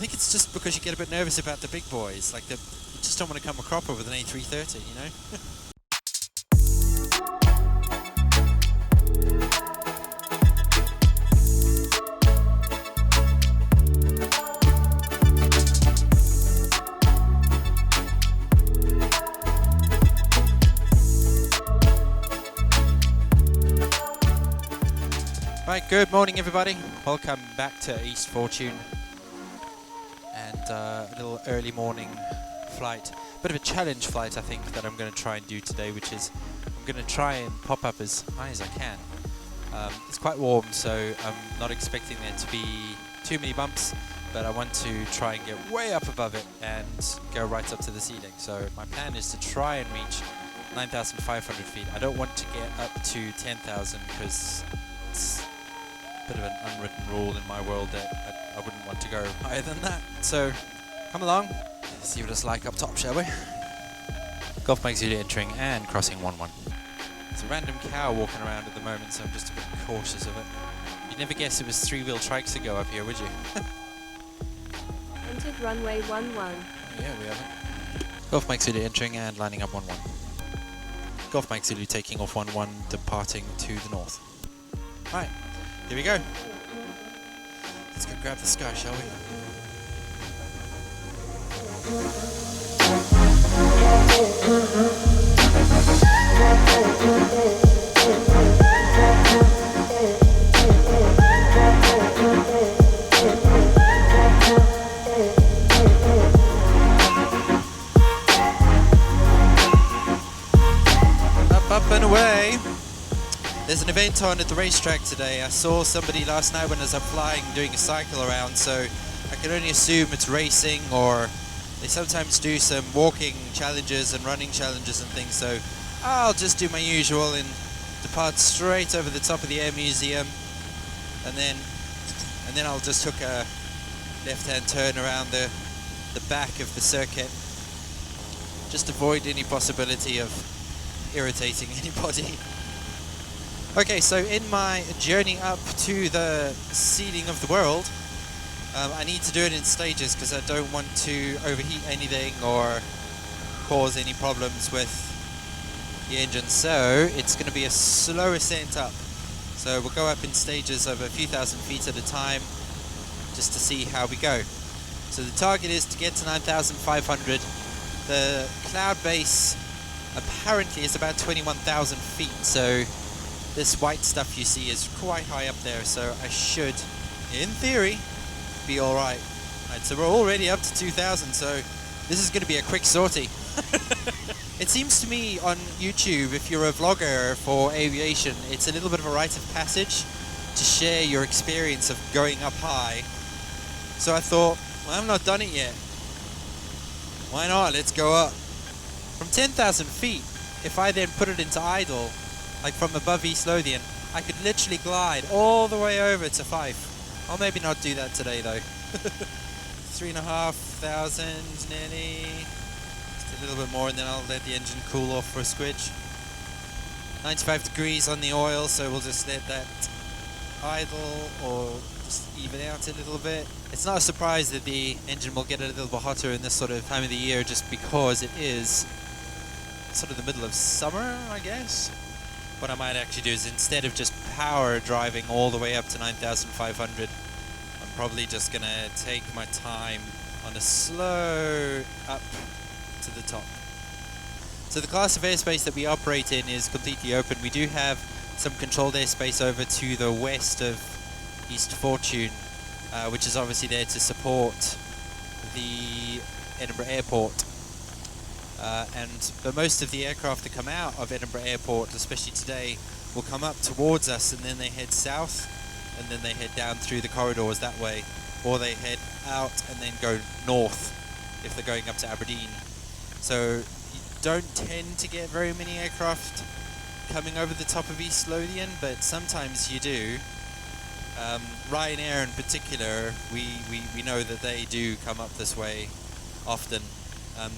think it's just because you get a bit nervous about the big boys. Like, you just don't want to come a cropper with an A330, you know? Right, good morning everybody. Welcome back to East Fortune and a little early morning flight. Bit of a challenge flight I think that I'm going to try and do today, which is I'm going to try and pop up as high as I can. It's quite warm, so I'm not expecting there to be too many bumps, but I want to try and get way up above it and go right up to the ceiling. So my plan is to try and reach 9,500 feet. I don't want to get up to 10,000 because it's bit of an unwritten rule in my world that I wouldn't want to go higher than that. So come along, see what it's like up top, shall we? Golf Mike Zulu entering and crossing 1-1. There's a random cow walking around at the moment, so I'm just a bit cautious of it. You'd never guess it was three-wheel trikes ago up here, would you? Entered runway 11. Oh, yeah, we have it. Golf Mike Zulu entering and lining up 11. Golf Mike Zulu taking off 11, departing to the north. Right. Here we go. Let's go grab the sky, shall we? Up and away. There's an event on at the racetrack today. I saw somebody last night when I was up flying doing a cycle around, so I can only assume it's racing, or they sometimes do some walking challenges and running challenges and things, so I'll just do my usual and depart straight over the top of the Air Museum, and then I'll just hook a left-hand turn around the back of the circuit. Just avoid any possibility of irritating anybody. Okay, so in my journey up to the ceiling of the world, I need to do it in stages because I don't want to overheat anything or cause any problems with the engine. So it's going to be a slow ascent up. So we'll go up in stages of a few thousand feet at a time just to see how we go. So the target is to get to 9,500. The cloud base apparently is about 21,000 feet, so this white stuff you see is quite high up there, so I should, in theory, be alright. Right, so we're already up to 2,000, so this is going to be a quick sortie. It seems to me on YouTube, if you're a vlogger for aviation, it's a little bit of a rite of passage to share your experience of going up high. So I thought, well, I've not done it yet. Why not? Let's go up. From 10,000 feet, if I then put it into idle, like from above East Lothian, I could literally glide all the way over to Fife. I'll maybe not do that today though. 3,500 nearly. Just a little bit more and then I'll let the engine cool off for a squidge. 95 degrees on the oil, so we'll just let that idle or just even out a little bit. It's not a surprise that the engine will get a little bit hotter in this sort of time of the year just because it is sort of the middle of summer, I guess. What I might actually do is instead of just power driving all the way up to 9,500, I'm probably just going to take my time on a slow up to the top. So the class of airspace that we operate in is completely open. We do have some controlled airspace over to the west of East Fortune, which is obviously there to support the Edinburgh Airport. But most of the aircraft that come out of Edinburgh Airport, especially today, will come up towards us and then they head south and then they head down through the corridors that way, or they head out and then go north if they're going up to Aberdeen. So you don't tend to get very many aircraft coming over the top of East Lothian, but sometimes you do. Ryanair in particular, we know that they do come up this way often.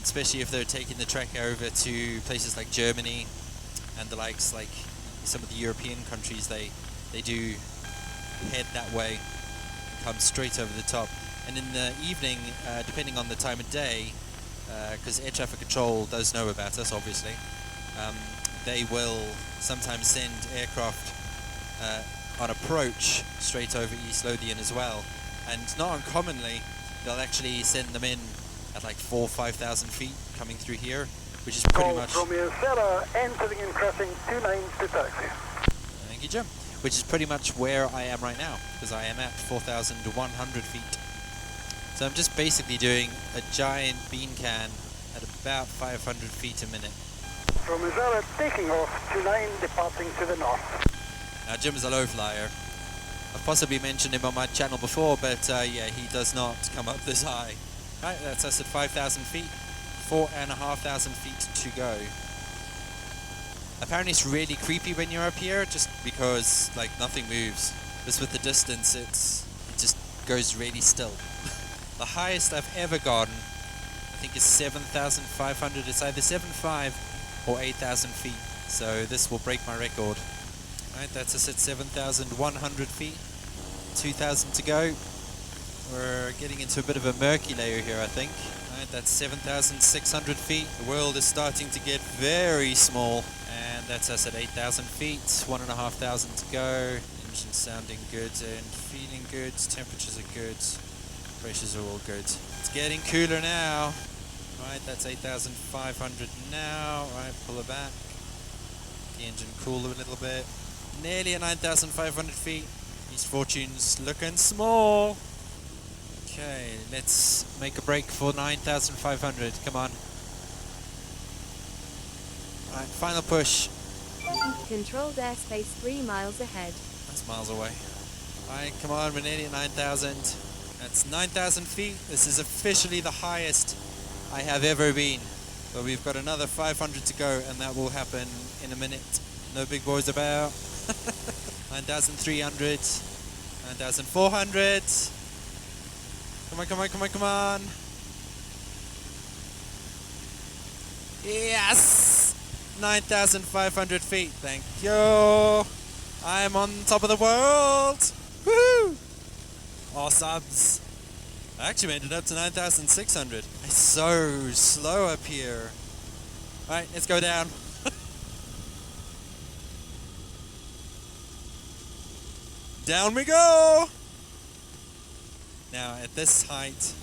Especially if they're taking the trek over to places like Germany and the likes, like some of the European countries, they do head that way and come straight over the top. And in the evening, depending on the time of day, because air traffic control does know about us, obviously, they will sometimes send aircraft on approach straight over East Lothian as well. And not uncommonly, they'll actually send them in at like 4,000 or 5,000 feet coming through here, which is pretty much... Romeo Sarah, entering and crossing 29 to taxi. Thank you, Jim. Which is pretty much where I am right now, because I am at 4,100 feet. So I'm just basically doing a giant bean can at about 500 feet a minute. Romeo Sarah, taking off 29, departing to the north. Now Jim's a low flyer. I've possibly mentioned him on my channel before, but yeah, he does not come up this high. Right, that's us at 5,000 feet. 4,500 feet to go. Apparently it's really creepy when you're up here, just because like nothing moves. Just with the distance, it just goes really still. The highest I've ever gotten, I think, is 7,500. It's either 7,500 or 8,000 feet. So this will break my record. Right, that's us at 7,100 feet. 2,000 to go. We're getting into a bit of a murky layer here, I think. Right, that's 7,600 feet. The world is starting to get very small. And that's us at 8,000 feet. 1,500 to go. Engine sounding good and feeling good. Temperatures are good. Pressures are all good. It's getting cooler now. Right, that's 8,500 now. Right, pull it back. The engine cool a little bit. Nearly at 9,500 feet. East Fortune's looking small. Okay, let's make a break for 9,500. Come on. Alright, final push. Controlled airspace 3 miles ahead. That's miles away. Alright, come on, we're nearly at 9,000. That's 9,000 feet. This is officially the highest I have ever been. But we've got another 500 to go, and that will happen in a minute. No big boys about. 9,300. 9,400. Come on, come on, come on, come on. Yes! 9,500 feet. Thank you. I'm on top of the world. Woo! All subs. I actually made it up to 9,600. It's so slow up here. Alright, let's go down. Down we go! Now, at this height,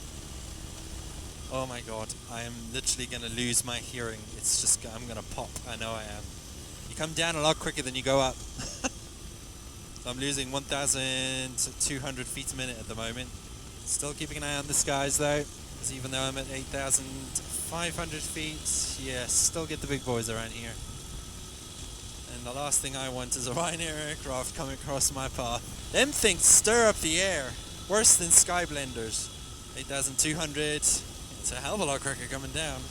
oh my god, I am literally going to lose my hearing. It's just, I'm going to pop. I know I am. You come down a lot quicker than you go up. So I'm losing 1,200 feet a minute at the moment. Still keeping an eye on the skies though, because even though I'm at 8,500 feet, yeah, still get the big boys around here. And the last thing I want is a Ryanair aircraft coming across my path. Them things stir up the air. Worse than Skyblenders. 8,200. It's a hell of a lot quicker coming down.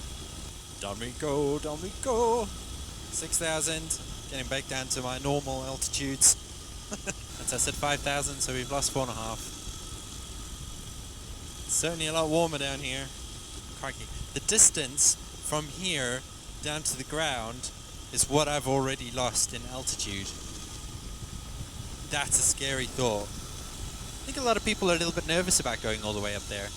Down we go, down we go. 6,000. Getting back down to my normal altitudes. That's us at 5,000, so we've lost 4.5. It's certainly a lot warmer down here. Crikey. The distance from here down to the ground is what I've already lost in altitude. That's a scary thought. I think a lot of people are a little bit nervous about going all the way up there.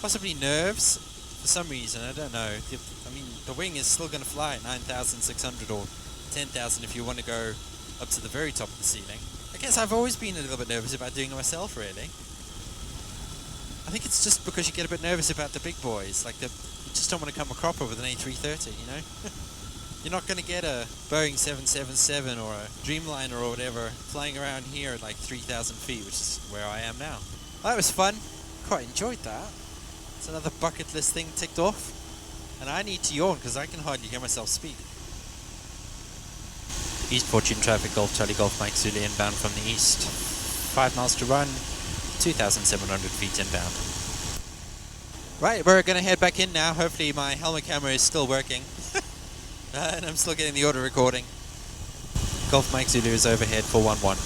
Possibly nerves, for some reason, I don't know. I mean, the wing is still going to fly at 9,600 or 10,000 if you want to go up to the very top of the ceiling. I guess I've always been a little bit nervous about doing it myself, really. I think it's just because you get a bit nervous about the big boys. Like, you just don't want to come a cropper with an A330, you know? You're not going to get a Boeing 777 or a Dreamliner or whatever flying around here at like 3,000 feet, which is where I am now. That was fun. Quite enjoyed that. It's another bucket list thing ticked off. And I need to yawn because I can hardly hear myself speak. East Fortune traffic, Golf Charlie Golf Mike Zulu inbound from the east. 5 miles to run, 2,700 feet inbound. Right, we're going to head back in now. Hopefully my helmet camera is still working. And I'm still getting the auto recording. Golf Mike Zulu is overhead for 1-1.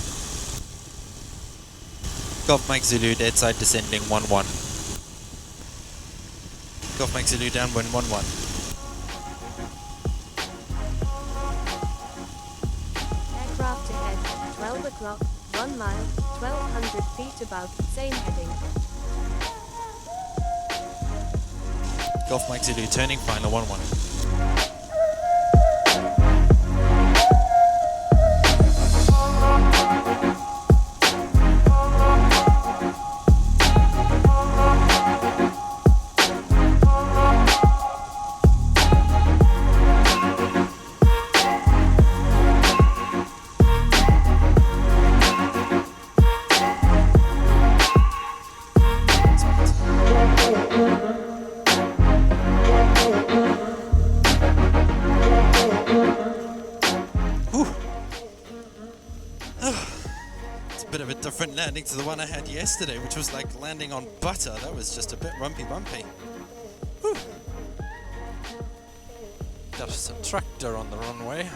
Golf Mike Zulu dead side descending 1-1. Golf Mike Zulu downwind 1-1. Aircraft ahead, 12 o'clock, 1 mile, 1,200 feet above, same heading. Golf Mike Zulu turning final 1-1. Bit of a different landing to the one I had yesterday, which was like landing on butter. That was just a bit rumpy bumpy. Whew. Got some tractor on the runway.